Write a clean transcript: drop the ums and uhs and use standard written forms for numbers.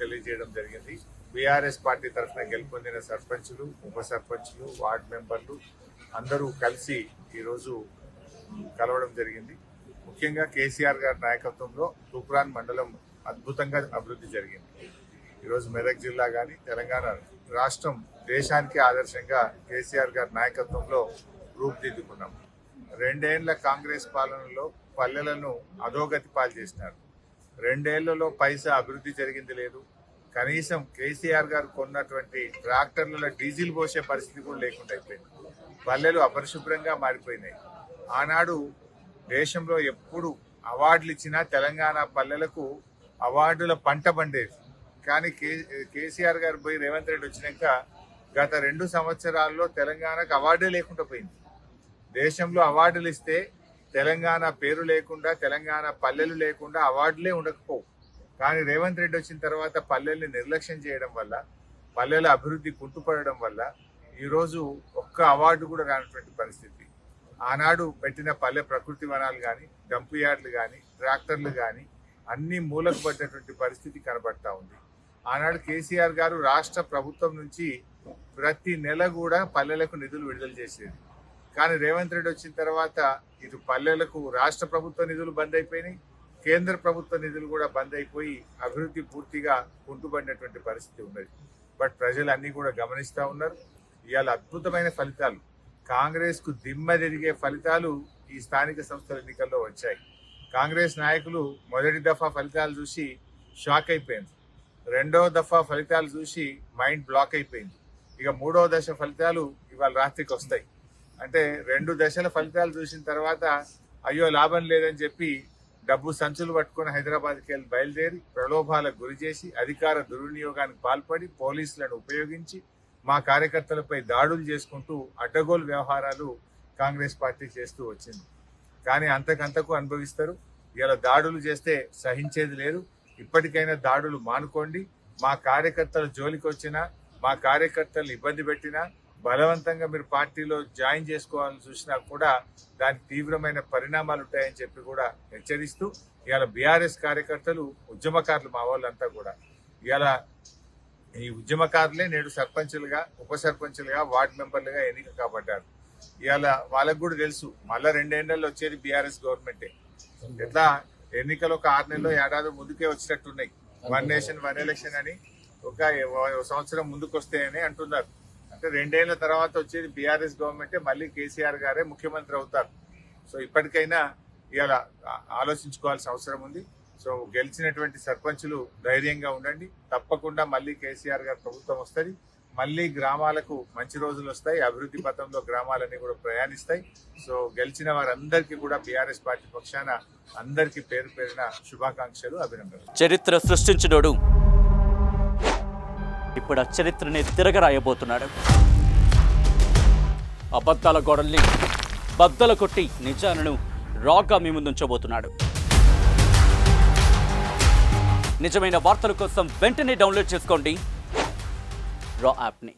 తెలియజేయడం జరిగింది. BRS party తరఫున గెలుపొందిన సర్పంచులు, ఉప సర్పంచులు, వార్డు మెంబర్లు అందరూ కలిసి ఈరోజు కలవడం జరిగింది. ముఖ్యంగా కేసీఆర్ గారి నాయకత్వంలో తూప్రాన్ మండలం అద్భుతంగా అభివృద్ధి జరిగింది. ఈరోజు మెదక్ జిల్లా కానీ తెలంగాణ రాష్ట్రం దేశానికి ఆదర్శంగా కేసీఆర్ గారి నాయకత్వంలో రూపుదిద్దుకున్నాం. 2 ఏళ్ల కాంగ్రెస్ పాలనలో పల్లెలను అధోగతి పాలు చేసినారు. 2 ఏళ్లలో పైసా అభివృద్ధి జరిగింది లేదు. కనీసం కేసీఆర్ గారు కొన్నటువంటి ట్రాక్టర్లలో డీజిల్ పోసే పరిస్థితి కూడా లేకుండా అయిపోయింది. పల్లెలు అపరిశుభ్రంగా మారిపోయినాయి. ఆనాడు దేశంలో ఎప్పుడు అవార్డులు ఇచ్చినా తెలంగాణ పల్లెలకు అవార్డుల పంట పండేది. కానీ కేసీఆర్ గారు పోయి రేవంత్ రెడ్డి వచ్చినాక గత 2 సంవత్సరాల్లో తెలంగాణకు అవార్డే లేకుండా పోయింది. దేశంలో అవార్డులు ఇస్తే తెలంగాణ పేరు లేకుండా, తెలంగాణ పల్లెలు లేకుండా అవార్డులే ఉండకపోవు. కానీ రేవంత్ రెడ్డి వచ్చిన తర్వాత పల్లెల్ని నిర్లక్ష్యం చేయడం వల్ల, పల్లెల అభివృద్ధి కుంటుపడడం వల్ల ఈరోజు ఒక్క అవార్డు కూడా రానటువంటి పరిస్థితి. ఆనాడు పెట్టిన పల్లె ప్రకృతి వనాలు కానీ, డంప్ యార్డులు కానీ, ట్రాక్టర్లు కానీ అన్ని మూలకు పడ్డటువంటి పరిస్థితి కనబడతా ఉంది. ఆనాడు కేసీఆర్ గారు రాష్ట్ర ప్రభుత్వం నుంచి ప్రతి నెల కూడా పల్లెలకు నిధులు విడుదల చేసేది. కానీ రేవంత్ రెడ్డి వచ్చిన తర్వాత ఇటు పల్లెలకు రాష్ట్ర ప్రభుత్వ నిధులు బంద్ అయిపోయినాయి, కేంద్ర ప్రభుత్వ నిధులు కూడా బంద్ అయిపోయి అభివృద్ధి పూర్తిగా కుంటుపడినటువంటి పరిస్థితి ఉన్నది. బట్ ప్రజలు అన్ని కూడా గమనిస్తూ ఉన్నారు. ఇవాళ అద్భుతమైన ఫలితాలు, కాంగ్రెస్ కు దిమ్మ తిరిగే ఫలితాలు ఈ స్థానిక సంస్థల ఎన్నికల్లో వచ్చాయి. కాంగ్రెస్ నాయకులు మొదటి దఫా ఫలితాలు చూసి షాక్ అయిపోయింది. 2వ దఫా ఫలితాలు చూసి మైండ్ బ్లాక్ అయిపోయింది. ఇక 3వ దశ ఫలితాలు ఇవాళ రాత్రికి వస్తాయి. అంటే 2 దశల ఫలితాలు చూసిన తర్వాత అయ్యో లాభం లేదని చెప్పి డబ్బు సంచులు పట్టుకుని హైదరాబాద్కి వెళ్ళి బయలుదేరి ప్రలోభాలకు గురి చేసి అధికార దుర్వినియోగానికి పాల్పడి పోలీసులను ఉపయోగించి మా కార్యకర్తలపై దాడులు చేసుకుంటూ అడ్డగోలు వ్యవహారాలు కాంగ్రెస్ పార్టీ చేస్తూ వచ్చింది. కానీ అంతకంతకు అనుభవిస్తారు. ఇలా దాడులు చేస్తే సహించేది లేదు. ఇప్పటికైనా దాడులు మానుకోండి. మా కార్యకర్తల జోలికి వచ్చినా, మా కార్యకర్తలు ఇబ్బంది పెట్టినా, బలవంతంగా మీరు పార్టీలో జాయిన్ చేసుకోవాలని చూసినా కూడా దానికి తీవ్రమైన పరిణామాలు ఉంటాయని చెప్పి కూడా హెచ్చరిస్తూ ఇవాళ బీఆర్ఎస్ కార్యకర్తలు, ఉద్యమకారులు మా వాళ్ళంతా కూడా ఇవాళ ఈ ఉద్యమకారులే నేడు సర్పంచులుగా, ఉప సర్పంచులుగా, వార్డు మెంబర్లుగా ఎన్నిక కాబడ్డారు. ఇవాళ వాళ్ళకు కూడా తెలుసు మళ్ళా 2 ఏళ్లలో వచ్చేది బీఆర్ఎస్ గవర్నమెంటే. ఎట్లా ఎన్నికలు ఒక 6 నెలలు ఏడాది ముందుకే వచ్చినట్టున్నాయి. 1 నేషన్ 1 ఎలక్షన్ అని ఒక సంవత్సరం ముందుకు వస్తాయని అంటున్నారు. అంటే 2 ఏళ్ల తర్వాత వచ్చేది బీఆర్ఎస్ గవర్నమెంటే, మళ్ళీ కేసీఆర్ గారే ముఖ్యమంత్రి అవుతారు. సో ఇప్పటికైనా ఇవాళ ఆలోచించుకోవాల్సిన అవసరం ఉంది. సో గెలిచినటువంటి సర్పంచులు ధైర్యంగా ఉండండి. తప్పకుండా మళ్ళీ కేసీఆర్ గారి ప్రభుత్వం వస్తుంది. మళ్ళీ గ్రామాలకు మంచి రోజులు వస్తాయి. అభివృద్ధి పథంలో గ్రామాలన్నీ కూడా ప్రయాణిస్తాయి. సో గెలిచిన వారందరికీ కూడా బీఆర్ఎస్ పార్టీ పక్షాన అందరికీ పేరు పేరున శుభాకాంక్షలు, అభినందనలు. చరిత్ర సృష్టించినోడు ఇప్పుడు ఆ చరిత్రని తిరగరాయబోతున్నాడు. అబద్ధాల గోడల్ని బద్దలు కొట్టి నిజాలను రాగా మీ ముందుంచబోతున్నాడు. నిజమైన వార్తల కోసం వెంటనే డౌన్లోడ్ చేసుకోండి రా యాప్ని.